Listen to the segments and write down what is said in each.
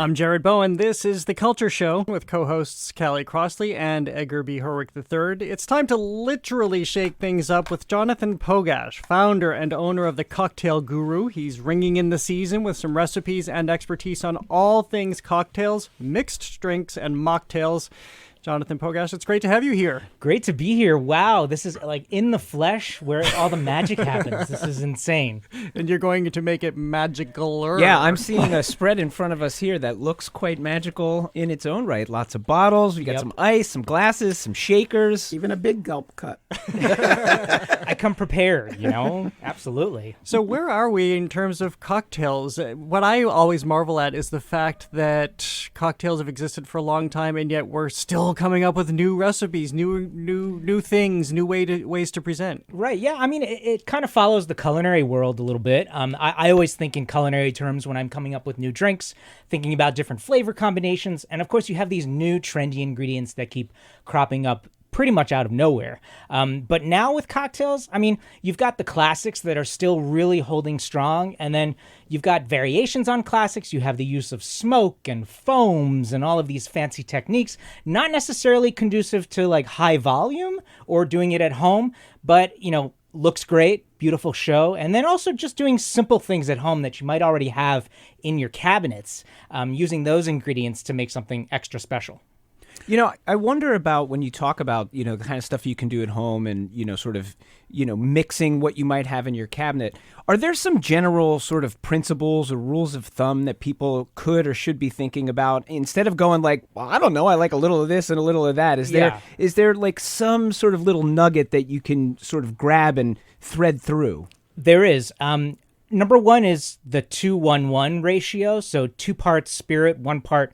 I'm Jared Bowen. This is The Culture Show with co-hosts Callie Crossley and Edgar B. Herwick III. It's time to literally shake things up with Jonathan Pogash, founder and owner of the Cocktail Guru. He's ringing in the season with some recipes and expertise on all things cocktails, mixed drinks, and mocktails. Jonathan Pogash, it's great to have you here. Great to be here. Wow, this is like in the flesh where all the magic happens. This is insane. And you're going to make it magical. Yeah, I'm seeing a spread in front of us here that looks quite magical in its own right. Lots of bottles. We got some ice, some glasses, some shakers. Even a big gulp cup. I come prepared, Absolutely. So where are we in terms of cocktails? What I always marvel at is the fact that cocktails have existed for a long time, and yet we're still coming up with new recipes, new things, new ways to present. Right. Yeah. I mean, it kind of follows the culinary world a little bit. I always think in culinary terms when I'm coming up with new drinks, thinking about different flavor combinations. And of course, you have these new trendy ingredients that keep cropping up pretty much out of nowhere. But now with cocktails, I mean, you've got the classics that are still really holding strong. And then you've got variations on classics. You have the use of smoke and foams and all of these fancy techniques, not necessarily conducive to like high volume or doing it at home, but, looks great, beautiful show. And then also just doing simple things at home that you might already have in your cabinets, using those ingredients to make something extra special. I wonder about when you talk about, the kind of stuff you can do at home and, sort of, mixing what you might have in your cabinet. Are there some general sort of principles or rules of thumb that people could or should be thinking about instead of going like, well, I don't know, I like a little of this and a little of that. Is there like some sort of little nugget that you can sort of grab and thread through? There is. Number one is the 2-1-1 ratio. So 2 parts spirit, 1 part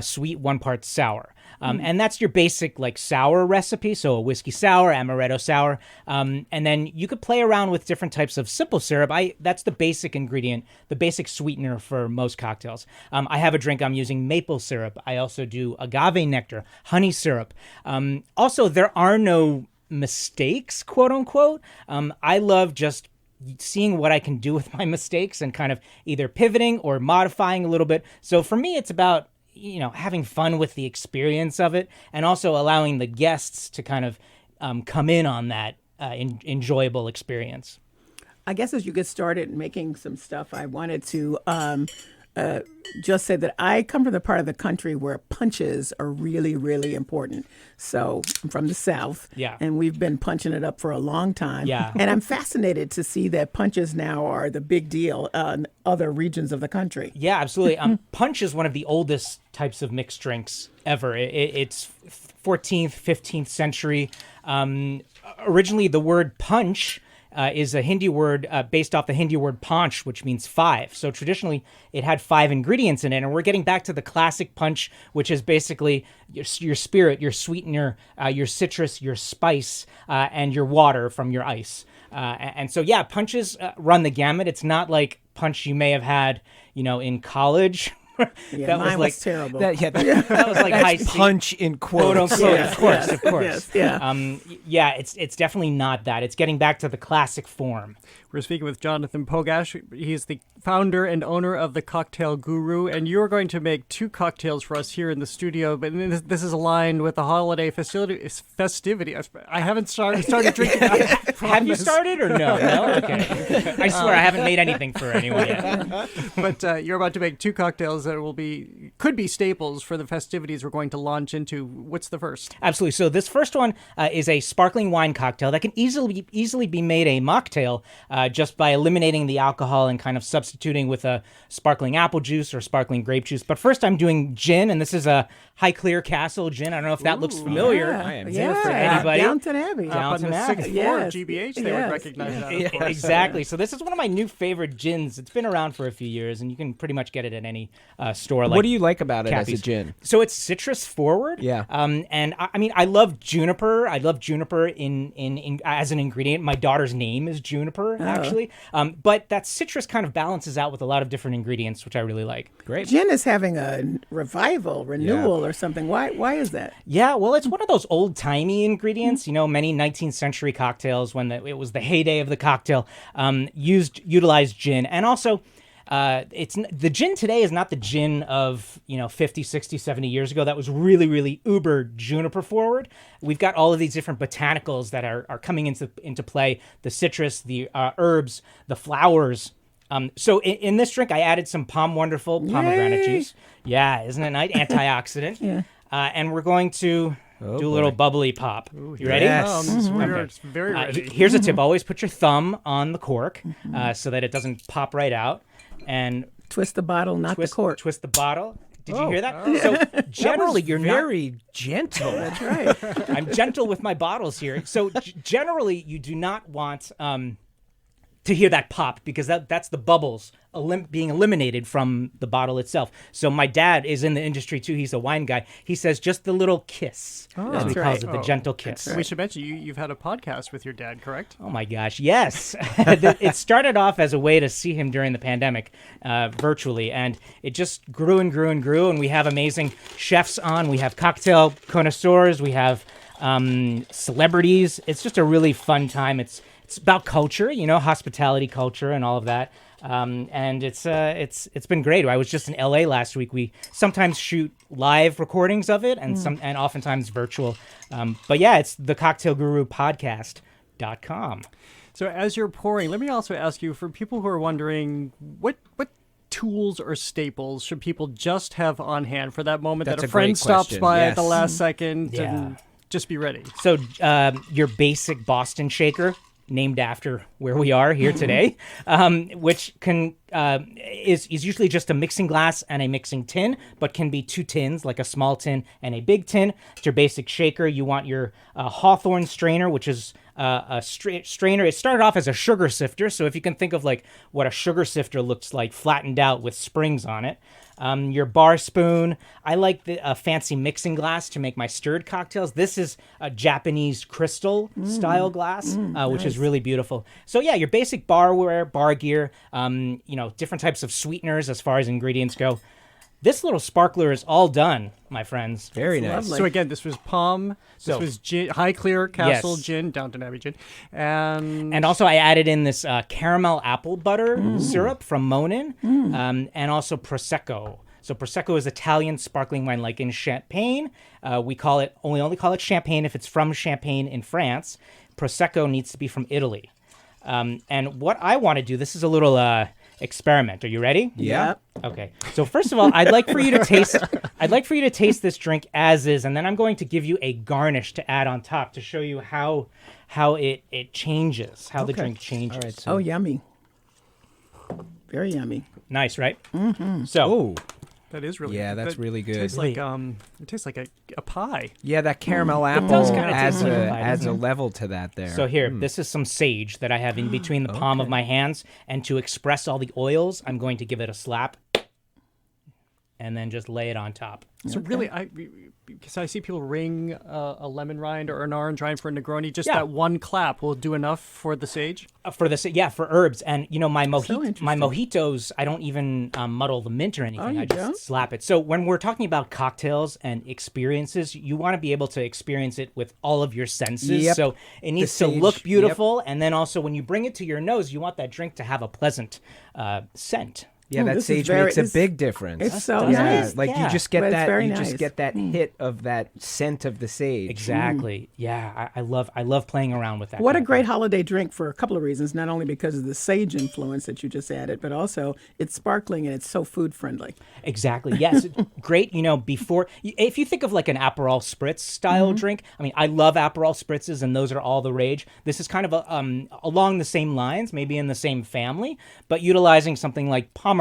sweet, 1 part sour. And that's your basic like sour recipe. So a whiskey sour, amaretto sour. And then you could play around with different types of simple syrup. That's the basic ingredient, the basic sweetener for most cocktails. I have a drink I'm using maple syrup. I also do agave nectar, honey syrup. Also, there are no mistakes, quote unquote. I love just seeing what I can do with my mistakes and kind of either pivoting or modifying a little bit. So for me, it's about having fun with the experience of it and also allowing the guests to kind of come in on that enjoyable experience. I guess as you get started making some stuff, I wanted to just say that I come from the part of the country where punches are really, really important. So I'm from the South, and we've been punching it up for a long time. Yeah. And I'm fascinated to see that punches now are the big deal in other regions of the country. Yeah, absolutely. Punch is one of the oldest types of mixed drinks ever. It's 14th, 15th century. Originally, the word punch is a Hindi word based off the Hindi word panch, which means 5. So traditionally, it had 5 ingredients in it. And we're getting back to the classic punch, which is basically your spirit, your sweetener, your citrus, your spice, and your water from your ice. And so, punches run the gamut. It's not like punch you may have had, in college. Yeah, mine was terrible. That was like high punch in quotes. Of course. Yes, it's definitely not that. It's getting back to the classic form. We're speaking with Jonathan Pogash. He's the founder and owner of the Cocktail Guru, and you're going to make 2 cocktails for us here in the studio. But this is aligned with the holiday festivity. I haven't started drinking. Have you started or no? No? Okay. I swear I haven't made anything for anyone yet. But you're about to make 2 cocktails that could be staples for the festivities we're going to launch into. What's the first? Absolutely. So this first one is a sparkling wine cocktail that can easily be made a mocktail just by eliminating the alcohol and kind of substituting with a sparkling apple juice or sparkling grape juice. But first I'm doing gin, and this is a Highclere Castle gin. I don't know if that looks familiar. Yeah, I am for anybody. Downton Abbey. Downton Abbey. 6th floor of GBH, they would recognize that. Yeah, exactly. So this is one of my new favorite gins. It's been around for a few years, and you can pretty much get it at any store. What do you like about it Cappy's. as a gin? So it's citrus forward. Yeah. And I mean, I love juniper. I love juniper in as an ingredient. My daughter's name is Juniper, actually. But that citrus kind of balances out with a lot of different ingredients, which I really like. Great. Gin is having a renewal or something. Why is that? Yeah, well, it's one of those old-timey ingredients. Many 19th century cocktails, when it was the heyday of the cocktail, utilized gin. And also, The gin today is not the gin of 50, 60, 70 years ago. That was really, really uber juniper forward. We've got all of these different botanicals that are coming into play: the citrus, the herbs, the flowers. So in this drink, I added some Palm Wonderful pomegranate juice. Yeah, isn't it nice? Antioxidant. Yeah. And we're going to do a little bubbly pop. You ready? Yes. We're very ready. Here's a tip: always put your thumb on the cork so that it doesn't pop right out. And Twist the bottle, not the cork. Twist the bottle. Did you hear that? So generally, you're very gentle. That's right. I'm gentle with my bottles here. So generally, you do not want to hear that pop, because that's the bubbles being eliminated from the bottle itself. So my dad is in the industry too. He's a wine guy. He says just the little kiss. That's what he calls it, the gentle kiss. We should mention you've had a podcast with your dad, correct? Oh my gosh, yes. It started off as a way to see him during the pandemic virtually, and it just grew and grew and grew, and we have amazing chefs on. We have cocktail connoisseurs. We have celebrities. It's just a really fun time. It's about culture, hospitality culture and all of that. And it's been great. I was just in LA last week. We sometimes shoot live recordings of it and oftentimes virtual. But yeah, it's the Cocktail Guru Podcast.com. So as you're pouring, let me also ask you, for people who are wondering, what tools or staples should people just have on hand for that moment That's that a a friend great stops question. by Yes. at the last second Yeah. and just be ready? So your basic Boston shaker, named after where we are here today, which is usually just a mixing glass and a mixing tin, but can be two tins, like a small tin and a big tin. It's your basic shaker. You want your Hawthorne strainer, which is a strainer. It started off as a sugar sifter, so if you can think of like what a sugar sifter looks like, flattened out with springs on it. Your bar spoon. I like a fancy mixing glass to make my stirred cocktails. This is a Japanese crystal style glass, which is really beautiful. So yeah, your basic barware, bar gear, different types of sweeteners as far as ingredients go. This little sparkler is all done, my friends. Very nice. lovely. So again, this was Palm, this So- was gin, High Clear Castle Yes. Gin, Downton Abbey Gin, and And also I added in this caramel apple butter syrup from Monin, and also Prosecco. So Prosecco is Italian sparkling wine, like in Champagne. We only call it Champagne if it's from Champagne in France. Prosecco needs to be from Italy. And what I want to do, this is a little experiment. Are you ready? Yeah. Okay. So first of all, I'd like for you to taste this drink as is, and then I'm going to give you a garnish to add on top to show you how it changes, how the drink changes. All right. So, Oh, yummy. Very yummy. Nice, right? Mm-hmm. So that is really Yeah, that's that really good. Tastes like it tastes like a pie. yeah, that caramel apple does kinda adds taste like a pie, adds a doesn't it? level to that there. So here, this is some sage that I have in between the palm of my hands, and to express all the oils, I'm going to give it a slap, and then just lay it on top. So really, because I see people ring a lemon rind or an orange rind for a Negroni, just Yeah. that one clap will do enough for the sage. For herbs, and my interesting. mojitos, I don't even muddle the mint or anything. you I just don't? slap it. So when we're talking about cocktails and experiences, you want to be able to experience it with all of your senses. Yep. So it needs The to sage, look beautiful, and then also when you bring it to your nose, you want that drink to have a pleasant scent. yeah, that this is sage very- makes a this- big difference. It's so yeah, nice. like Yeah. you just get But it's that very you just nice. get that hit of that scent of the sage. Exactly. Yeah, I love playing around with that. What a kind of great thing. holiday drink for a couple of reasons. Not only because of the sage influence that you just added, but also it's sparkling and it's so food friendly. Exactly. Yes. Great. Before, if you think of like an Aperol Spritz style drink, I mean, I love Aperol Spritzes, and those are all the rage. This is kind of along the same lines, maybe in the same family, but utilizing something like pomegranate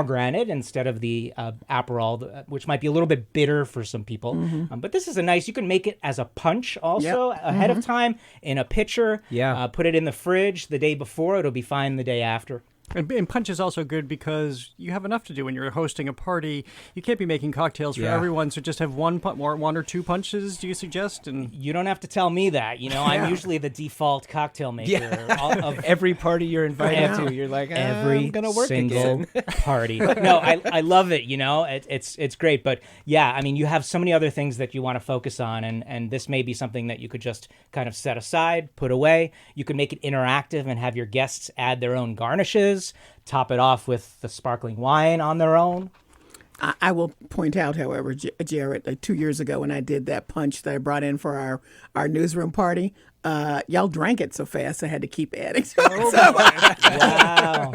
instead of the Aperol, which might be a little bit bitter for some people. But this is you can make it as a punch also ahead of time in a pitcher. Yeah. Put it in the fridge the day before. It'll be fine the day after. And punch is also good because you have enough to do when you're hosting a party. You can't be making cocktails for Yeah. everyone, so just have one or two punches. Do you suggest? And You don't have to tell me that. I'm usually the default cocktail maker of Every party you're invited to, you're like, every I'm gonna work single again. party. No, I love it. It's great. But yeah, I mean, you have so many other things that you want to focus on, and this may be something that you could just kind of set aside, put away. You could make it interactive and have your guests add their own garnishes. spices, top it off with the sparkling wine on their own. I will point out, however, Jared, like 2 years ago when I did that punch that I brought in for our newsroom party, y'all drank it so fast I had to keep adding to it. Wow.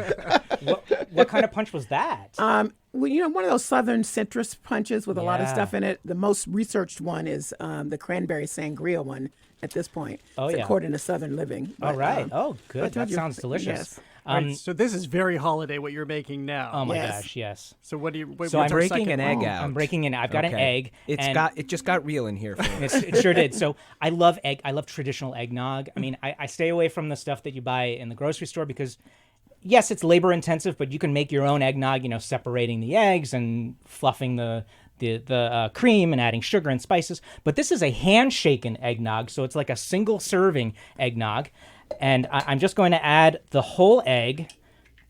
What kind of punch was that? Well, one of those southern citrus punches with a lot of stuff in it. The most researched one is the cranberry sangria one at this point. Oh, it's yeah. according to Southern Living. All right. Oh, I good. told That you. sounds delicious. Yes. Right, so this is very holiday what you're making now. Oh my Yes. gosh, yes. So what do you? So what's I'm our breaking second an egg one? out. I'm breaking in. I've got an egg. It just got real in here for me. It sure did. So I love egg. I love traditional eggnog. I mean, I stay away from the stuff that you buy in the grocery store because, yes, it's labor intensive, but you can make your own eggnog. Separating the eggs and fluffing the cream and adding sugar and spices. But this is a hand-shaken eggnog, so it's like a single serving eggnog, and I'm just going to add the whole egg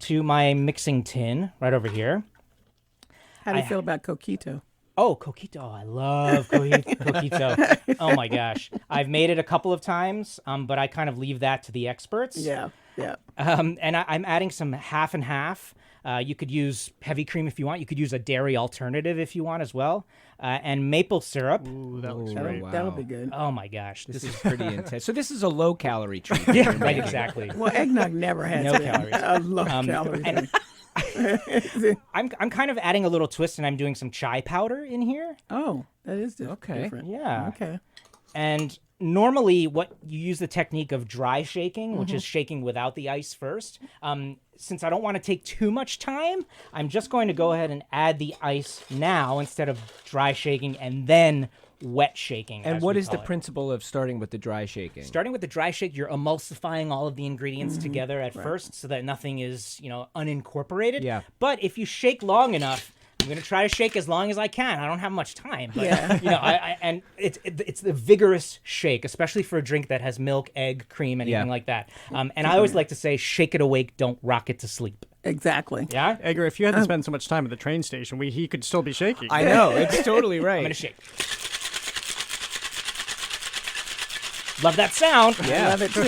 to my mixing tin right over here. How do you feel about coquito? Oh, coquito. Oh, I love coquito. Oh, my gosh. I've made it a couple of times, but I kind of leave that to the experts. Yeah. And I'm adding some half and half. You could use heavy cream if you want. You could use a dairy alternative if you want as well. And maple syrup. Ooh, that looks Ooh, great. wow. That'll be good. Oh, my gosh. This is pretty intense. So this is a low-calorie treat. Yeah, right, exactly. Well, eggnog never has No been calories. a low calorie and- thing. I'm kind of adding a little twist, and I'm doing some chai powder in here. Oh, that is Okay. different. Yeah. Okay. And normally, what you use the technique of dry shaking, which is shaking without the ice first. Since I don't want to take too much time, I'm just going to go ahead and add the ice now instead of dry shaking and then wet shaking. And as what we is the call it. principle of starting with the dry shaking? Starting with the dry shake, you're emulsifying all of the ingredients together at first so that nothing is, unincorporated. Yeah. But if you shake long enough, I'm going to try to shake as long as I can. I don't have much time. But, Yeah. and it's the vigorous shake, especially for a drink that has milk, egg, cream, anything Yeah. like that. And I always like to say, shake it awake, don't rock it to sleep. Exactly. Yeah? Edgar, if you hadn't spent so much time at the train station, he could still be shaking. I know. It's totally right. I'm going to shake. Love that sound. Yeah. I love it too.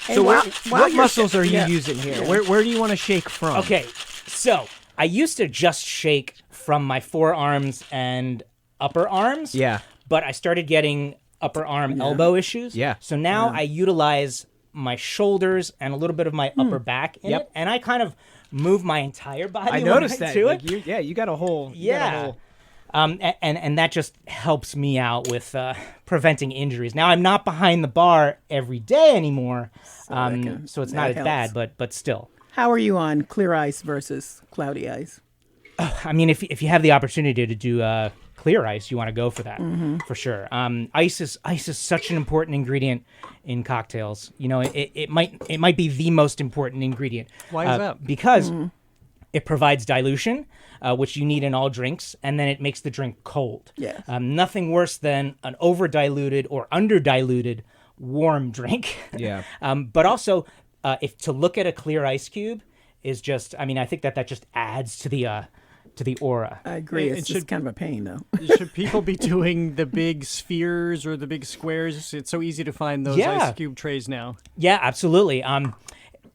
Hey, So while what you're muscles are you yeah. using here? Where do you want to shake from? Okay, so I used to just shake from my forearms and upper arms. Yeah. But I started getting upper arm elbow issues. Yeah. So now I utilize my shoulders and a little bit of my upper back in Yep. it, and I kind of move my entire body. I when noticed I that. do Like, it. you got a whole. You got a Yeah. whole- And that just helps me out with preventing injuries. Now I'm not behind the bar every day anymore, so it's not as that bad, helps. but still. How are you on clear ice versus cloudy ice? I mean, if you have the opportunity to do clear ice, you want to go for that for sure. Ice is such an important ingredient in cocktails. It might be the most important ingredient. Why is that? Because it provides dilution, which you need in all drinks, and then it makes the drink cold. Yes. Nothing worse than an over-diluted or under-diluted warm drink. Yeah. But also, if to look at a clear ice cube is just, I think that just adds to the aura. I agree. It It's should- just kind of a pain, though. Should people be doing the big spheres or the big squares? It's so easy to find those Yeah. ice cube trays now. Yeah, absolutely.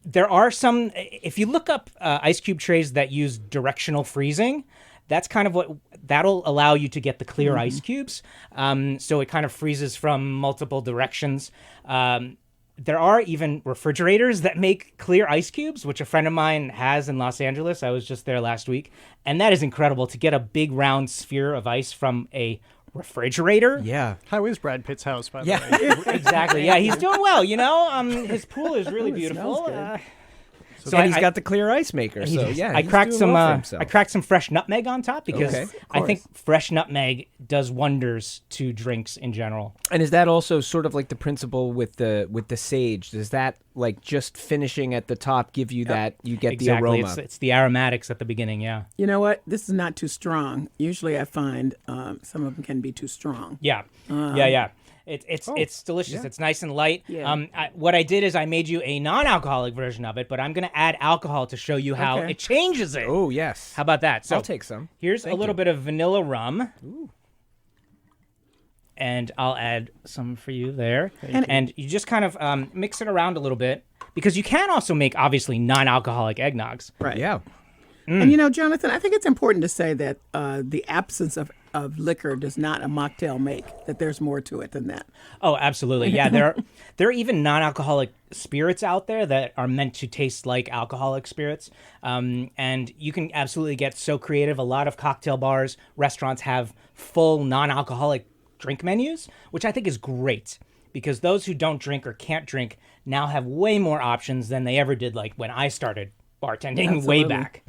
There are some, if you look up ice cube trays that use directional freezing, that's kind of that'll allow you to get the clear ice cubes. So it kind of freezes from multiple directions. There are even refrigerators that make clear ice cubes, which a friend of mine has in Los Angeles. I was just there last week. And that is incredible to get a big round sphere of ice from a refrigerator. Yeah. How is Brad Pitt's house, by the Yeah. way? Exactly. Yeah, he's doing well, His pool is really Ooh, it beautiful. smells good. And he's got the clear ice maker. So yeah, I he's cracked doing some. well for himself. I cracked some fresh nutmeg on top because Okay. I think fresh nutmeg does wonders to drinks in general. And is that also sort of like the principle with the sage? Does that like just finishing at the top give you that you get Exactly. the aroma? It's the aromatics at the beginning. Yeah. You know what? This is not too strong. Usually I find some of them can be too strong. Yeah. Yeah. It's delicious. yeah. It's nice and light. Yeah. What I did is I made you a non-alcoholic version of it, but I'm going to add alcohol to show you how Okay. it changes it. Oh yes. How about that? So I'll take some. Here's a Thank little you. bit of vanilla rum. And I'll add some for you there. And you just kind of mix it around a little bit because you can also make obviously non-alcoholic eggnogs. Right. Yeah. And Jonathan, I think it's important to say that the absence of liquor does not a mocktail make, that there's more to it than that. Oh, absolutely. Yeah, there are even non-alcoholic spirits out there that are meant to taste like alcoholic spirits. And you can absolutely get so creative. A lot of cocktail bars, restaurants have full non-alcoholic drink menus, which I think is great because those who don't drink or can't drink now have way more options than they ever did like when I started bartending way back.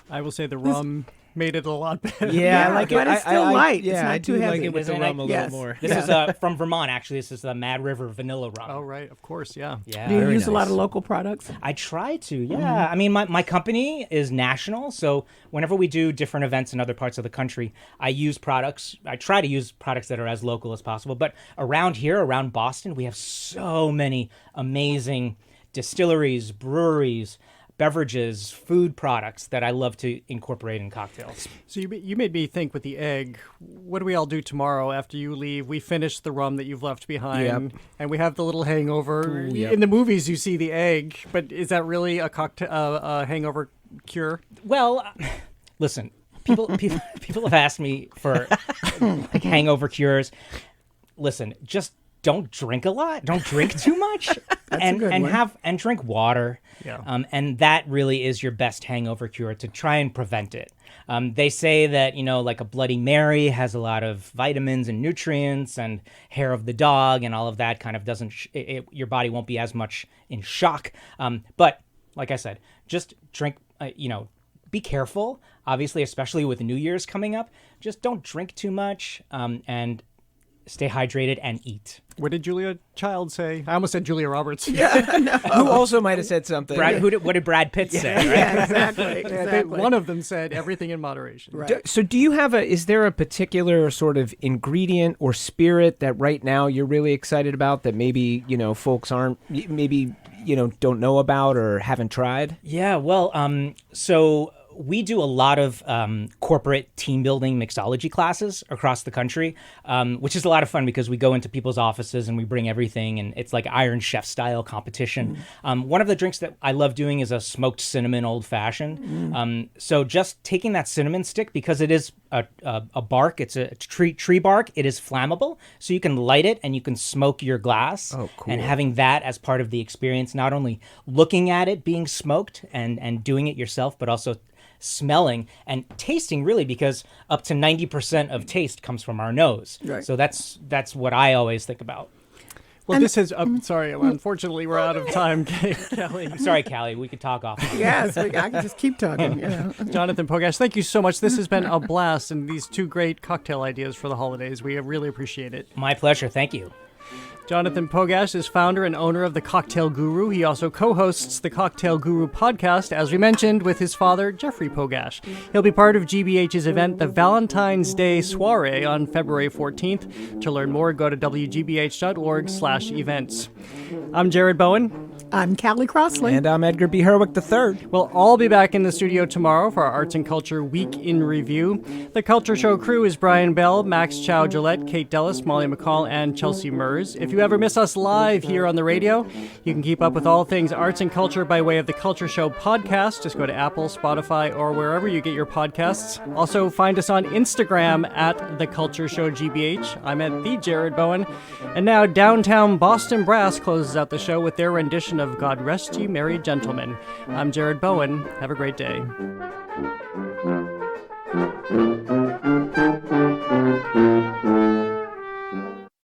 I will say the rum made it a lot better. Yeah, I like it. But it's still light. Yeah, It's not I too do like heavy. it with the Isn't it? rum a Yes. little more. This is from Vermont, actually. This is the Mad River Vanilla Rum. Oh, right. Of course. Yeah. Yeah. Do you Very use a lot nice. of local products? I try to, yeah. I mean, my company is national, so whenever we do different events in other parts of the country, I try to use products that are as local as possible. But around here, around Boston, we have so many amazing distilleries, breweries, beverages, food products that I love to incorporate in cocktails. So you made me think with the egg, what do we all do tomorrow after you leave? We finish the rum that you've left behind, and we have the little hangover. Ooh, yep. In the movies, you see the egg, but is that really a cocktail a hangover cure? Well, listen, people have asked me for like hangover cures. Listen, just don't drink a lot. Don't drink too much, and good one. drink water. Yeah. And that really is your best hangover cure to try and prevent it. They say that like a Bloody Mary has a lot of vitamins and nutrients, and hair of the dog and all of that kind of doesn't. Your body won't be as much in shock. But like I said, just drink. Be careful. Obviously, especially with New Year's coming up, just don't drink too much. And stay hydrated and eat. What did Julia Child say? I almost said Julia Roberts. Who also might have said something. What did Brad Pitt say? Right? Yeah, exactly. I think Exactly. one of them said everything in moderation. Right. So do you have is there a particular sort of ingredient or spirit that right now you're really excited about that maybe, folks aren't, maybe, don't know about or haven't tried? Yeah, well, so we do a lot of corporate team building mixology classes across the country, which is a lot of fun because we go into people's offices and we bring everything, and it's like Iron Chef style competition. One of the drinks that I love doing is a smoked cinnamon old fashioned. So just taking that cinnamon stick, because it is a bark, it's a tree bark, it is flammable, so you can light it and you can smoke your glass. Oh, cool. And having that as part of the experience, not only looking at it being smoked and doing it yourself, but also smelling and tasting, really, because up to 90% of taste comes from our nose. Right. So that's what I always think about. Well, this is. Sorry, unfortunately, we're out of time, Callie. Sorry, Callie, we could talk off. Yes, I can just keep talking. Jonathan Pogash, thank you so much. This has been a blast, and these two great cocktail ideas for the holidays. We really appreciate it. My pleasure. Thank you. Jonathan Pogash is founder and owner of the Cocktail Guru. He also co-hosts the Cocktail Guru podcast, as we mentioned, with his father, Jeffrey Pogash. He'll be part of GBH's event, the Valentine's Day Soiree, on February 14th. To learn more, go to wgbh.org/events. I'm Jared Bowen. I'm Callie Crossley. And I'm Edgar B. Herwick III. We'll all be back in the studio tomorrow for our Arts and Culture Week in Review. The Culture Show crew is Brian Bell, Max Chow Gillette, Kate Dellis, Molly McCall, and Chelsea Mers. If you ever miss us live here on the radio, you can keep up with all things arts and culture by way of the Culture Show podcast. Just go to Apple, Spotify, or wherever you get your podcasts. Also, find us on Instagram at The Culture Show GBH. I'm at The Jared Bowen. And now, Downtown Boston Brass closes out the show with their rendition of God Rest Ye Merry Gentlemen. I'm Jared Bowen. Have a great day.